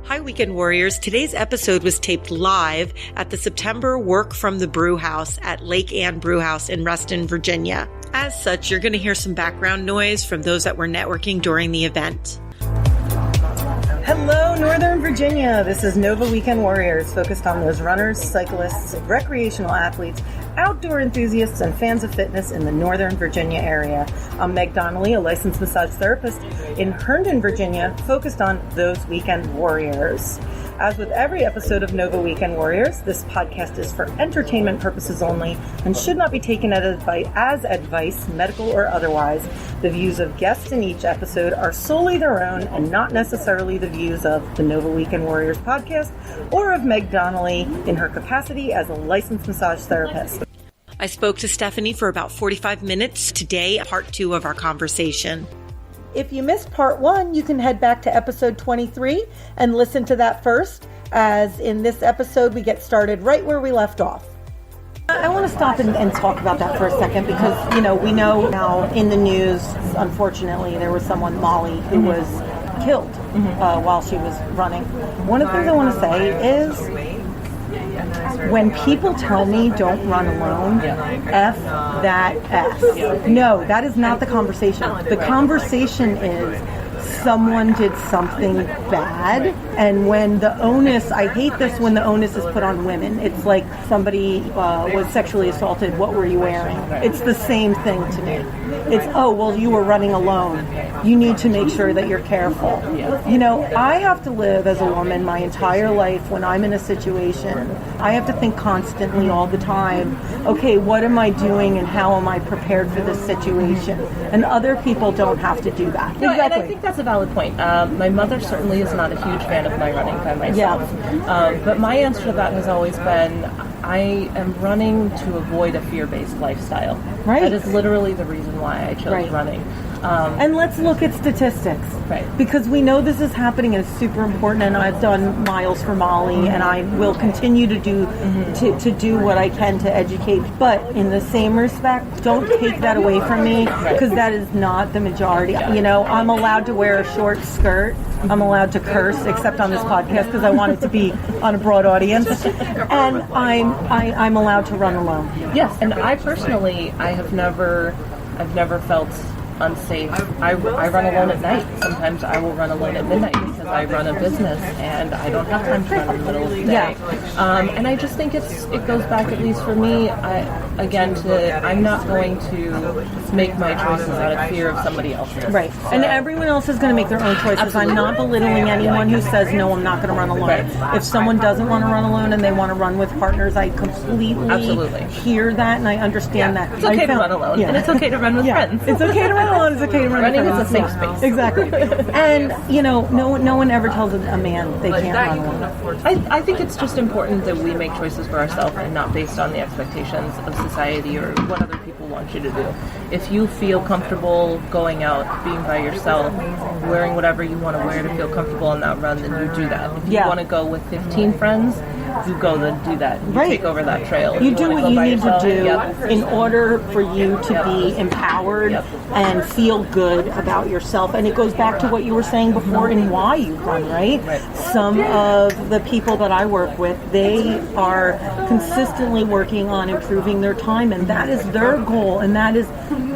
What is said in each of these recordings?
Hi, Weekend Warriors. Today's episode was taped live at the September Work from the Brew House at Lake Anne Brew House in Reston, Virginia. As such, you're going to hear some background noise from those that were networking during the event. Hello, Northern Virginia. This is Nova Weekend Warriors, focused on those runners, cyclists, recreational athletes, outdoor enthusiasts, and fans of fitness in the Northern Virginia area. I'm Meg Donnelly, a licensed massage therapist in Herndon, Virginia, focused on those weekend warriors. As with every episode of Nova Weekend Warriors, this podcast is for entertainment purposes only and should not be taken as advice, medical or otherwise. The views of guests in each episode are solely their own and not necessarily the views of the Nova Weekend Warriors podcast or of Meg Donnelly in her capacity as a licensed massage therapist. I spoke to Stephanie for about 45 minutes today, part 2 of our conversation. If you missed part 1, you can head back to episode 23 and listen to that first, as in this episode we get started right where we left off. I want to stop and talk about that for a second because, we know now in the news, unfortunately, there was someone, Molly, who was killed while she was running. One of the things I want to say is, when people tell me don't run alone, F that S. No, that is not the conversation. The conversation is someone did something bad, and when the onus, I hate this when the onus is put on women. It's like somebody was sexually assaulted, what were you wearing? It's the same thing to me. It's, oh, well, you were running alone. You need to make sure that you're careful. I have to live as a woman my entire life. When I'm in a situation, I have to think constantly all the time, okay, what am I doing and how am I prepared for this situation? And other people don't have to do that. No, and I think that's a valid point. My mother certainly is not a huge fan of my running by myself. But my answer to that has always been, I am running to avoid a fear-based lifestyle. Right. That is literally the reason why I chose running. And let's look at statistics. Right. Because we know this is happening and it's super important, and I've done miles for Molly, and I will continue to do to do what I can to educate. But in the same respect, don't take that away from me, because that is not the majority. I'm allowed to wear a short skirt. I'm allowed to curse, except on this podcast, because I want it to be on a broad audience. And I'm allowed to run alone. Yes, and I personally, I've never felt unsafe. I run alone at night. Sometimes I will run alone at midnight because I run a business and I don't have time to run in the middle of the day. And I just think it goes back, at least for me, I'm not going to make my choices out of fear of somebody else's. Right. So. And everyone else is going to make their own choices. Absolutely. I'm not belittling anyone who says, no, I'm not going to run alone. Right. If someone doesn't want to run alone and they want to run with partners, I completely hear that and I understand that. It's okay to run alone and it's okay to run with friends. It's okay to run alone. It's okay to run Running with friends. Running is a safe space. Exactly. And, no one ever tells a man they can't run alone. I think it's just important that we make choices for ourselves and not based on the expectations of society or what other people want you to do. If you feel comfortable going out, being by yourself, wearing whatever you want to wear to feel comfortable on that run, then you do that. If you want to go with 15 friends, you go then do that. You take over that trail. You do what you need to do in order for you to be empowered and feel good about yourself. And it goes back to what you were saying before in why you run, right? Some of the people that I work with, they are consistently working on improving their time, and that is their goal, and that is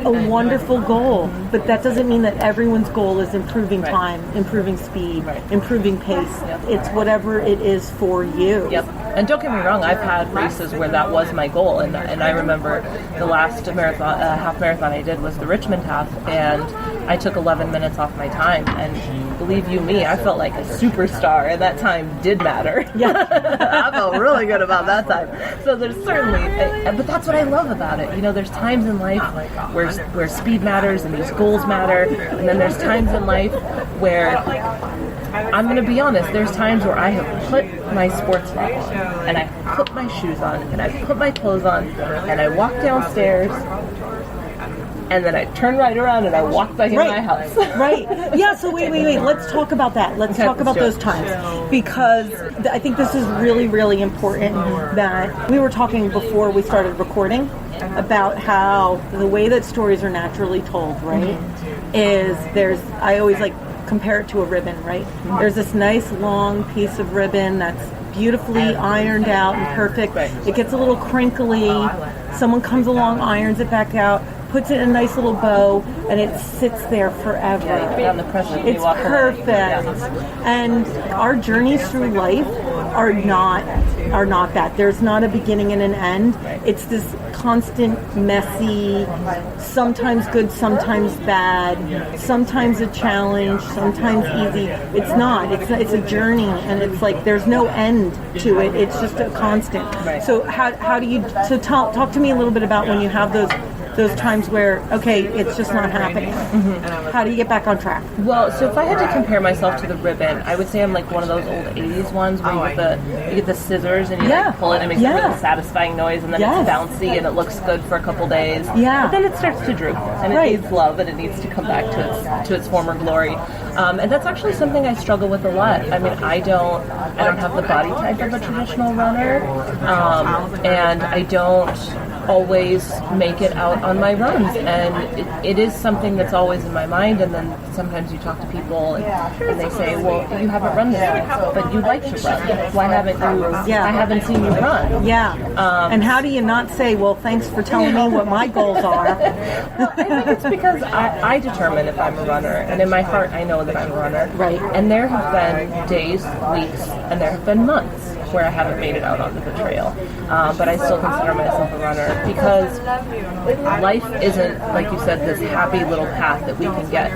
a wonderful goal. But that doesn't mean that everyone's goal is improving time, improving speed, improving pace. It's whatever it is for you. And don't get me wrong, I've had races where that was my goal, and I remember the last half marathon I did was the Richmond half, and I took 11 minutes off my time, and believe you me, I felt like a superstar, and that time did matter. I felt really good about that time. So there's certainly, but that's what I love about it. There's times in life where speed matters and these goals matter, and then there's times in life where, I'm going to be honest, there's times where I have put my sports bra on, and I put my shoes on, and I put my clothes on, and I walk downstairs, and then I turn right around and I walk back in my house. Yeah, so wait. Let's talk about that. Let's talk about those times. Because I think this is really, really important that we were talking before we started recording about how the way that stories are naturally told, right, is I always compare it to a ribbon, right? There's this nice long piece of ribbon that's beautifully ironed out and perfect. It gets a little crinkly. Someone comes along, irons it back out, puts it in a nice little bow, and it sits there forever. It's perfect. And our journeys through life are not that. There's not a beginning and an end. It's this constant, messy, sometimes good, sometimes bad, sometimes a challenge, sometimes easy. It's not. It's a journey, and it's like there's no end to it. It's just a constant. So how do you? So talk to me a little bit about when you have those times where, okay, it's just not happening. How do you get back on track? Well, so if I had to compare myself to the ribbon, I would say I'm like one of those old 80s ones where you get the scissors and you like pull it and it makes a really satisfying noise, and then it's bouncy and it looks good for a couple days. But then it starts to droop, and it needs love, and it needs to come back to its former glory. And that's actually something I struggle with a lot. I mean, I don't have the body type of a traditional runner, and I don't always make it out on my runs, and it is something that's always in my mind. And then sometimes you talk to people and they say, well, you haven't run this week, but you like to run. Why haven't you? I haven't seen you run. And how do you not say, well, thanks for telling me what my goals are? Well, I think it's because I determine if I'm a runner, and in my heart I know that I'm a runner. And there have been days, weeks, and there have been months where I haven't made it out onto the trail. But I still consider myself a runner, because life isn't, like you said, this happy little path that we can get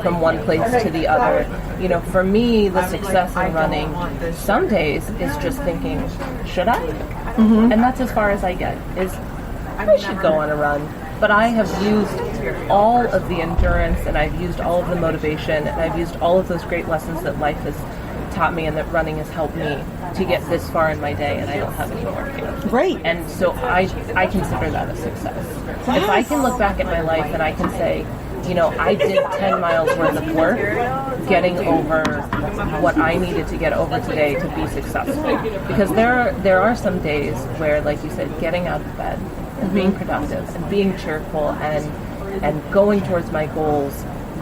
from one place to the other. You know, for me, the success in running some days is just thinking, should I? And that's as far as I get, is I should go on a run. But I have used all of the endurance, and I've used all of the motivation, and I've used all of those great lessons that life has taught me and that running has helped me to get this far in my day, and I don't have any more to. And so I consider that a success. If I can look back at my life and I can say, you know, I did 10 miles worth of work getting over what I needed to get over today to be successful. Because there are some days where, like you said, getting out of bed and being productive and being cheerful and going towards my goals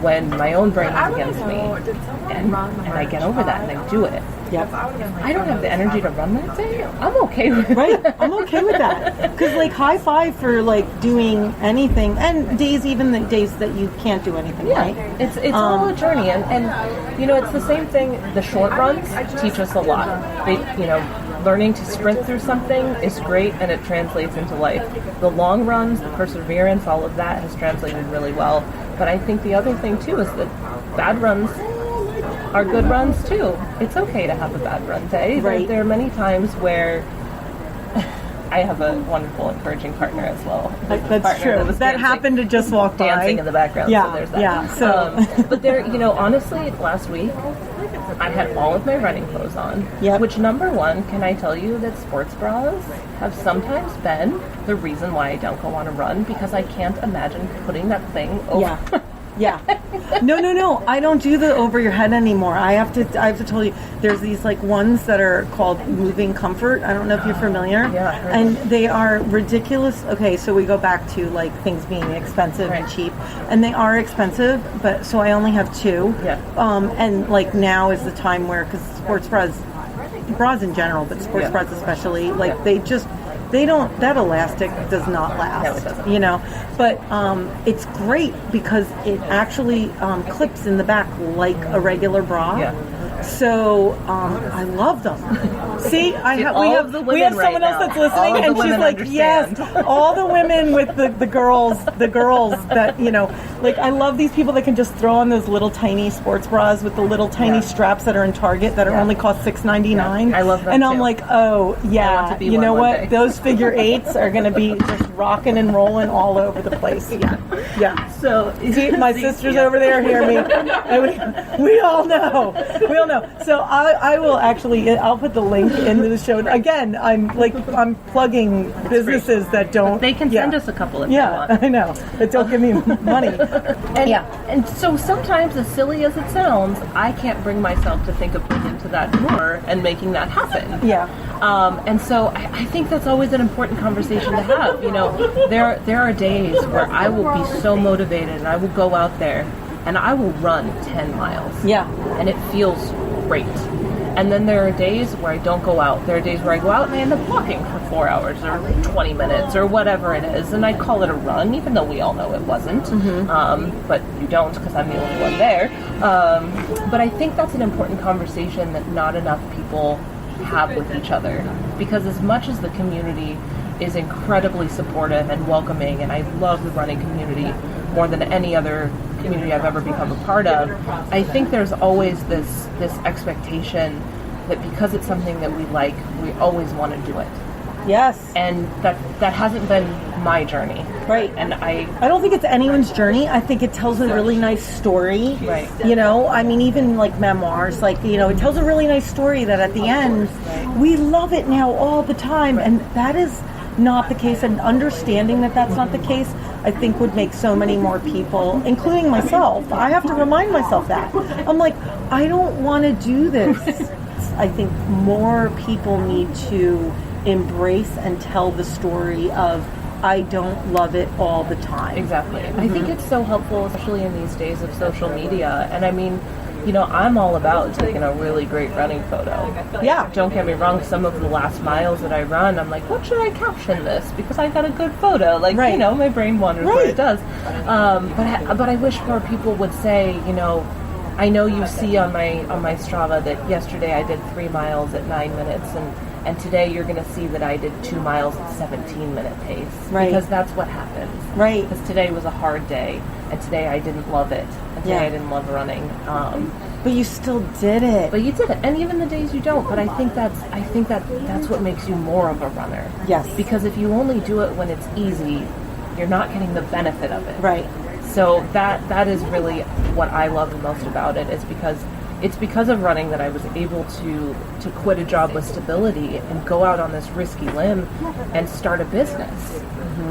when my own brain is against me, and I get over that and I do it. If I don't have the energy to run that day, I'm okay with it. I'm okay with that. Because, like, high five for, like, doing anything, and even the days that you can't do anything, right? It's all a journey, and, you know, it's the same thing. The short runs teach us a lot. Learning to sprint through something is great, and it translates into life. The long runs, the perseverance, all of that has translated really well. But I think the other thing, too, is that bad runs are good runs, too. It's okay to have a bad run day. There are many times where I have a wonderful, encouraging partner as well. That's true. That happened to just walk by. Dancing in the background, so there's that. But there, honestly, last week, I had all of my running clothes on, which, number one, can I tell you that sports bras have sometimes been the reason why I don't go on a run, because I can't imagine putting that thing over. No. I don't do the over your head anymore. I have to tell you, there's these like ones that are called Moving Comfort. I don't know if you're familiar. And they are ridiculous. Okay, so we go back to like things being expensive and cheap, and they are expensive. But so I only have two. And like now is the time where, because sports bras in general, but sports bras especially, like they don't, that elastic does not last, but it's great because it actually clips in the back like a regular bra. So I love them. See, we have someone else that's listening, and she's like, yes, all the women with the girls that, like, I love these people that can just throw on those little tiny sports bras with the little tiny straps that are in Target that are only cost $6.99. I love them. And I'm like, oh yeah, you know what? Those figure eights are going to be just rocking and rolling all over the place. So see, my sisters over there hear me. We all know. So I will actually, I'll put the link into the show. Again, I'm plugging businesses that don't. They can send us a couple if they want. I know, but don't give me money. And so sometimes, as silly as it sounds, I can't bring myself to think of putting into that more and making that happen. And so I think that's always an important conversation to have. There are days where I will be so motivated and I will go out there and I will run 10 miles. Yeah. And it feels great. And then there are days where I don't go out. There are days where I go out and I end up walking for 4 hours or 20 minutes or whatever it is. And I call it a run, even though we all know it wasn't. But you don't, because I'm the only one there. But I think that's an important conversation that not enough people have with each other. Because as much as the community is incredibly supportive and welcoming, and I love the running community more than any other community I've ever become a part of, I think there's always this expectation that because it's something that we like, we always want to do it. Yes. And that hasn't been my journey. Right. And I don't think it's anyone's journey. I think it tells a really nice story. Right. You know, I mean, even like memoirs, like, you know, it tells a really nice story that at the end, we love it now all the time. And that is not the case. And understanding that that's not the case, I think would make so many more people, including myself. I have to remind myself that. I'm like, I don't want to do this. I think more people need to embrace and tell the story of, I don't love it all the time. Exactly. I think it's so helpful, especially in these days of social media. And I mean, you know, I'm all about taking a really great running photo. Yeah. Don't get me wrong, some of the last miles that I run, I'm like, what should I caption this? Because I got a good photo. Like, you know, my brain wanders where it does. But I wish more people would say, you know, I know you see on my Strava that yesterday I did 3 miles at 9 minutes, and today you're going to see that I did 2 miles at 17-minute pace. Right. Because that's what happens. Right. Because today was a hard day, and today I didn't love it. And today I didn't love running. But you still did it. But you did it. And even the days you don't. But I think that's what makes you more of a runner. Yes. Because if you only do it when it's easy, you're not getting the benefit of it. Right. So that is really what I love the most about it, is because it's because of running that I was able to quit a job with stability and go out on this risky limb and start a business.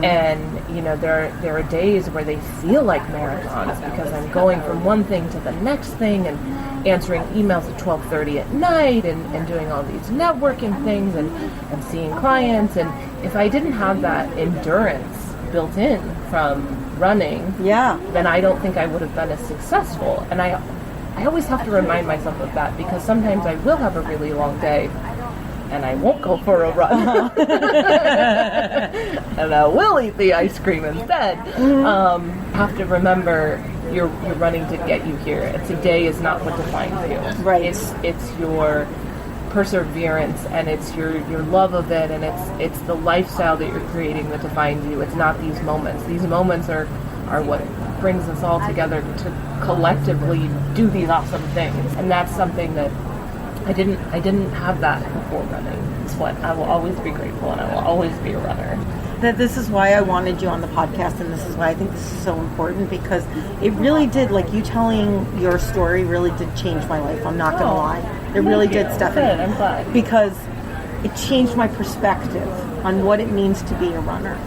And, you know, there are days where they feel like marathons because I'm going from one thing to the next thing and answering emails at 12:30 at night and doing all these networking things and seeing clients. And if I didn't have that endurance built in from running, then I don't think I would have been as successful. And I always have to remind myself of that, because sometimes I will have a really long day and I won't go for a run. And I will eat the ice cream instead. Have to remember you're running to get you here. Today is not what defines you. Right. It's your perseverance, and it's your love of it, and it's the lifestyle that you're creating that defines you. It's not these moments. These moments are what brings us all together to collectively do these awesome things. And that's something that I didn't have that before running. It's what I will always be grateful, and I will always be a runner. That this is why I wanted you on the podcast, and this is why I think this is so important, because it really did, like, you telling your story really did change my life. I'm not going to lie. It really did, Stephanie. Good, I'm glad. Because it changed my perspective on what it means to be a runner.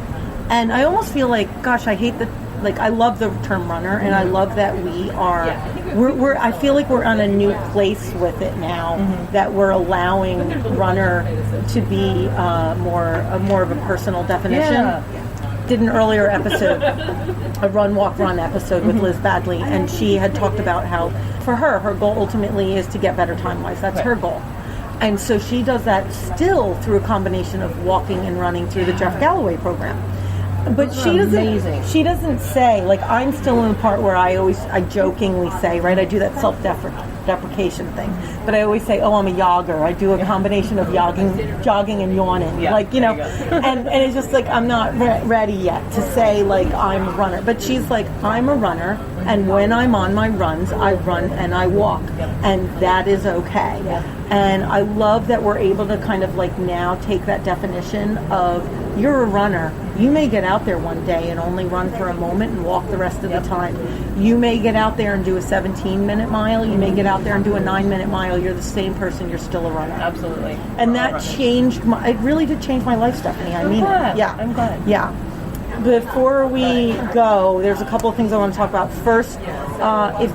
And I almost feel like, gosh, I hate I love the term runner, and I love that we are, I feel like we're on a new place with it now, that we're allowing runner to be more of a personal definition. Yeah. Did an earlier episode, a run, walk, run episode with Liz Badley, and she had talked about how, for her goal ultimately is to get better time-wise. That's her goal. And so she does that still through a combination of walking and running through the Jeff Galloway program. But she doesn't say, like, I'm still in the part where I jokingly say, right, I do that self-deprecation thing, but I always say, oh, I'm a jogger. I do a combination of jogging and yawning, like, you know, and it's just like, I'm not ready yet to say, like, I'm a runner. But she's like, I'm a runner, and when I'm on my runs, I run and I walk, and that is okay. And I love that we're able to kind of, like, now take that definition of, you're a runner. You may get out there one day and only run for a moment and walk the rest of the time. You may get out there and do a 17-minute mile. You may get out there and do a 9-minute mile. You're the same person. You're still a runner. Absolutely. And that changed it really did change my life, Stephanie. I mean it. Yeah. I'm glad. Yeah. Before we go, there's a couple of things I want to talk about. First, if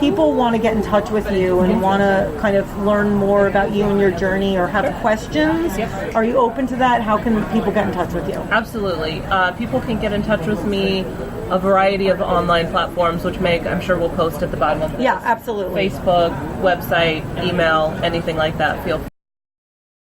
people want to get in touch with you and want to kind of learn more about you and your journey or have questions, are you open to that? How can people get in touch with you? Absolutely. People can get in touch with me a variety of online platforms, which Meg, I'm sure, will post at the bottom of this. Yeah, absolutely. Facebook, website, email, anything like that. Feel free.